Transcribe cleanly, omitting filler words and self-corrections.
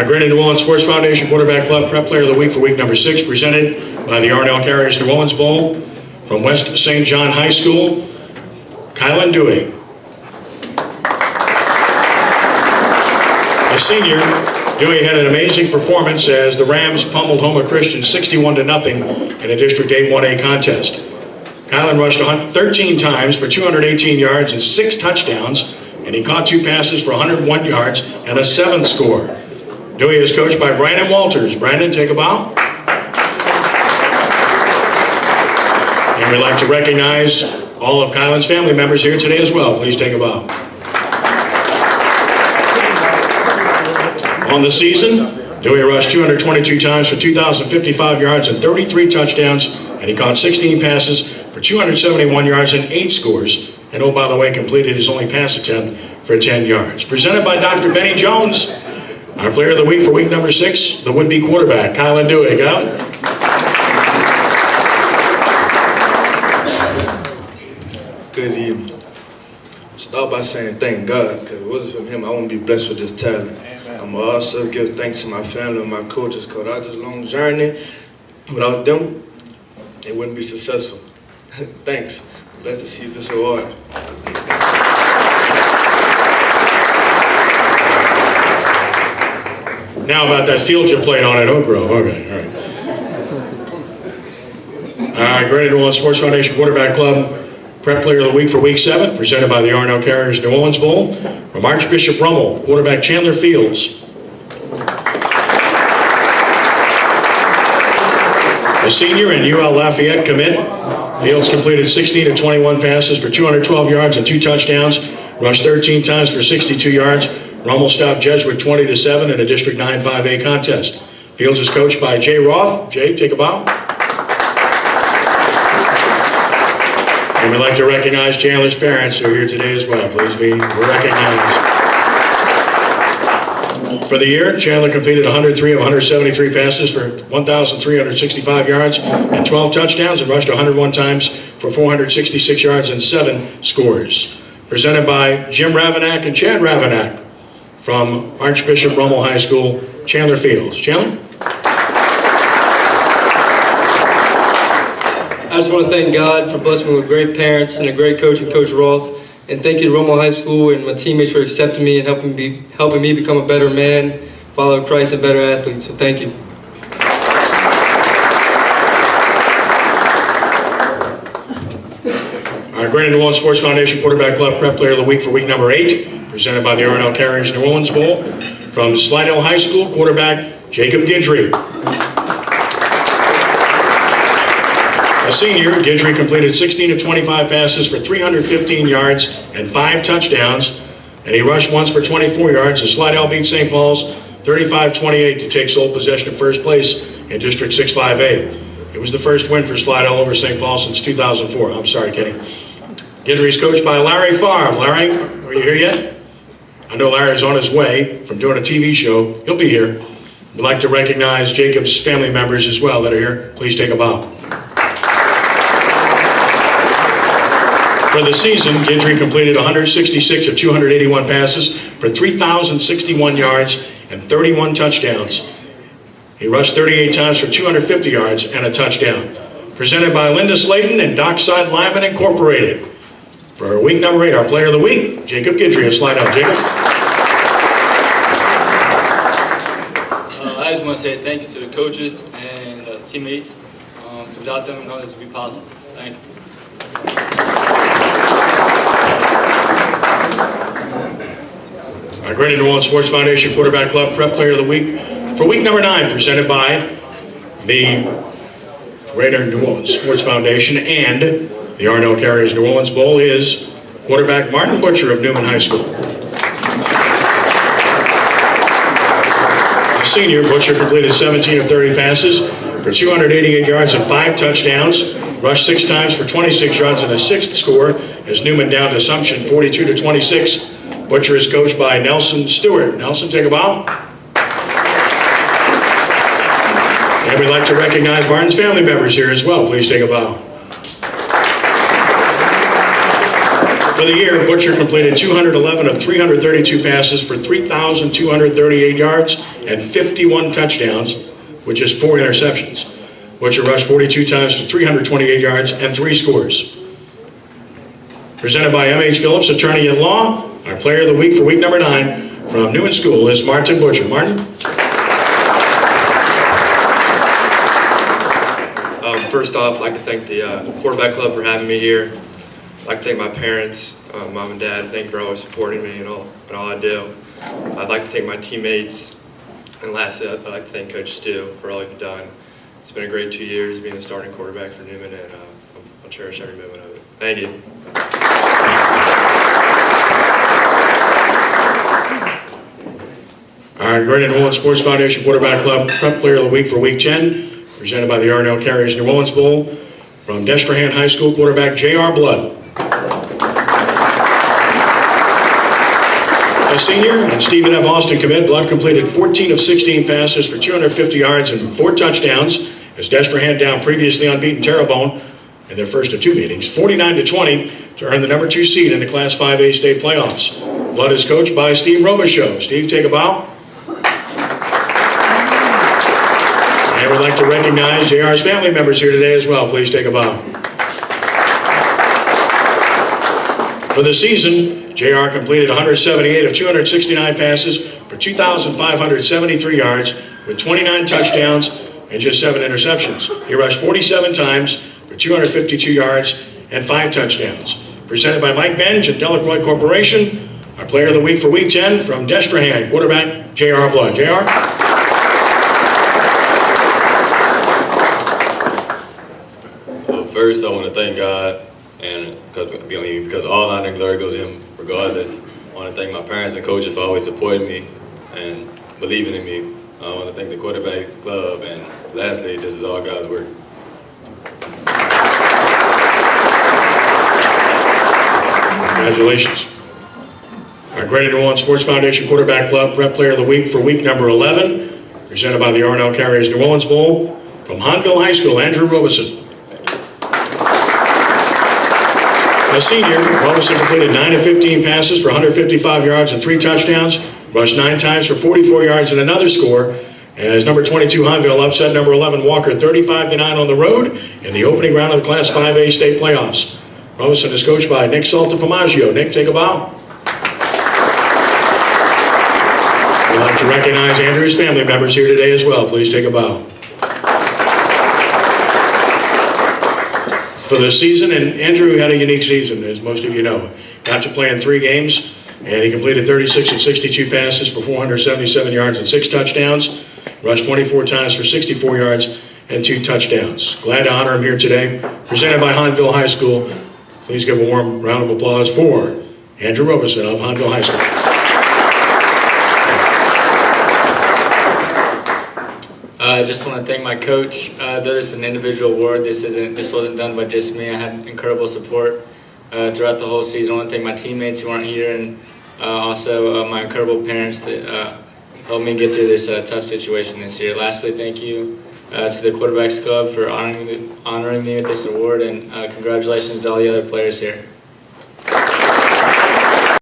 Greater New Orleans Sports Foundation Quarterback Club Prep Player of the Week for week number 6, presented by the Arnell Carriers New Orleans Bowl from West St. John High School, Kylan Dewey. A senior, Dewey had an amazing performance as the Rams pummeled Houma Christian 61-0 in a District 8 1A contest. Kylan rushed 13 times for 218 yards and 6 touchdowns, and he caught 2 passes for 101 yards and a 7th score. Dewey is coached by Brandon Walters. Brandon, take a bow. And we'd like to recognize all of Kylan's family members here today as well. Please take a bow. On the season, Dewey rushed 222 times for 2,055 yards and 33 touchdowns, and he caught 16 passes for 271 yards and 8 scores. And oh, by the way, completed his only pass attempt for 10 yards. Presented by Dr. Benny Jones, our player of the week for week number 6, the would-be quarterback, Kylan Dewey. Kylan? Good evening. Start by saying thank God, because if it wasn't for him, I wouldn't be blessed with this talent. I'm going to also give thanks to my family and my coaches, because out this long journey, without them, it wouldn't be successful. Thanks. Glad to see this award. Now about that field you played on at Oak Grove. Okay, all right. Greater New Orleans Sports Foundation Quarterback Club Prep Player of the Week for Week 7, presented by the Arnell Carriers New Orleans Bowl from Archbishop Rummel, quarterback Chandler Fields. A senior and UL Lafayette commit, Fields completed 16 of 21 passes for 212 yards and 2 touchdowns, rushed 13 times for 62 yards. Rummel stopped Jesuit 20-7 in a District 9 5A contest. Fields is coached by Jay Roth. Jay, take a bow. And we'd like to recognize Chandler's parents who are here today as well. Please be recognized. For the year, Chandler completed 103 of 173 passes for 1,365 yards and 12 touchdowns, and rushed 101 times for 466 yards and 7 scores. Presented by Jim Ravanack and Chad Ravanack from Archbishop Rummel High School, Chandler Fields. Chandler? I just want to thank God for blessing me with great parents and a great coach in Coach Roth. And thank you to Rummel High School and my teammates for accepting me and helping me become a better man, follow Christ, and better athlete. So thank you. Our Greater New Orleans Sports Foundation Quarterback Club Prep Player of the Week for week number 8, presented by the Arnell Carriers New Orleans Bowl from Slidell High School, quarterback Jacob Guidry. A senior, Guidry completed 16 of 25 passes for 315 yards and 5 touchdowns, and he rushed once for 24 yards as Slidell beat St. Paul's 35-28 to take sole possession of first place in District 6 5A. It was the first win for Slidell over St. Paul since 2004. I'm sorry, Kenny. Guidry's coached by Larry Favre. Larry, are you here yet? I know Larry's on his way from doing a TV show. He'll be here. We'd like to recognize Jacob's family members as well that are here. Please take a bow. For the season, Guidry completed 166 of 281 passes for 3,061 yards and 31 touchdowns. He rushed 38 times for 250 yards and a touchdown. Presented by Linda Slayton and Dockside Lyman Incorporated. For week number 8, our player of the week, Jacob Guidry. Slide out, Jacob. I just want to say thank you to the coaches and teammates. Without them, none of this would be possible. Thank you. Our Greater New Orleans Sports Foundation Quarterback Club Prep Player of the Week for week number 9, presented by the Greater New Orleans Sports Foundation and the Arnell Carriers New Orleans Bowl is quarterback Martin Butcher of Newman High School. A senior, Butcher completed 17 of 30 passes for 288 yards and 5 touchdowns, rushed 6 times for 26 yards and a 6th score as Newman downed Assumption 42-26. Butcher is coached by Nelson Stewart. Nelson, take a bow. And we'd like to recognize Martin's family members here as well. Please take a bow. For the year, Butcher completed 211 of 332 passes for 3,238 yards and 51 touchdowns, which is 4 interceptions. Butcher rushed 42 times for 328 yards and 3 scores. Presented by M.H. Phillips, Attorney at Law, our Player of the Week for week number 9 from Newman School is Martin Butcher. Martin? First off, I'd like to thank the Quarterback Club for having me here. I'd like to thank my parents, Mom and Dad. Thank you for always supporting me in all I do. I'd like to thank my teammates. And lastly, I'd like to thank Coach Stu for all you've done. It's been a great 2 years being the starting quarterback for Newman, and I'll cherish every moment of it. Thank you. All right, Greater New Orleans Sports Foundation Quarterback Club Prep Player of the Week for Week 10, presented by the R&L Carriers New Orleans Bowl. From Destrehan High School quarterback J.R. Blood. A senior and Stephen F. Austin commit, Blood completed 14 of 16 passes for 250 yards and 4 touchdowns as Destrehan down previously unbeaten Terrebonne in their first of 2 meetings, 49-20 to earn the number 2 seed in the Class 5A state playoffs. Blood is coached by Steve Robichaux. Steve, take a bow. And we'd like to recognize JR's family members here today as well. Please take a bow. For the season, JR completed 178 of 269 passes for 2,573 yards with 29 touchdowns and just 7 interceptions. He rushed 47 times for 252 yards and 5 touchdowns. Presented by Mike Benj and Delacroix Corporation, our Player of the Week for Week 10 from Destrehan, quarterback J.R. Blood. J.R.? First, I want to thank God, and because all honor and glory goes to Him regardless. I want to thank my parents and coaches for always supporting me and believing in me. I want to thank the Quarterback Club, and lastly, this is all God's work. Congratulations. Our Greater New Orleans Sports Foundation Quarterback Club Prep Player of the Week for week number 11, presented by the R&L Carriers New Orleans Bowl. From Hahnville High School, Andrew Robeson. A senior, Robeson completed 9 of 15 passes for 155 yards and 3 touchdowns, rushed 9 times for 44 yards and another score, as number 22 Hahnville upset number 11 Walker 35-9 on the road in the opening round of the Class 5A state playoffs. Robeson is coached by Nick Saltaformaggio. Nick, take a bow. We'd like to recognize Andrew's family members here today as well. Please take a bow. For the season, and Andrew had a unique season, as most of you know. Got to play in 3 games, and he completed 36 of 62 passes for 477 yards and 6 touchdowns, rushed 24 times for 64 yards and 2 touchdowns. Glad to honor him here today. Presented by Hahnville High School. Please give a warm round of applause for Andrew Robeson of Hahnville High School. I just want to thank my coach. Though this is an individual award, this wasn't done by just me. I had incredible support throughout the whole season. I want to thank my teammates who aren't here, and also my incredible parents that helped me get through this tough situation this year. Lastly, thank you to the Quarterbacks Club for honoring me with this award, and congratulations to all the other players here.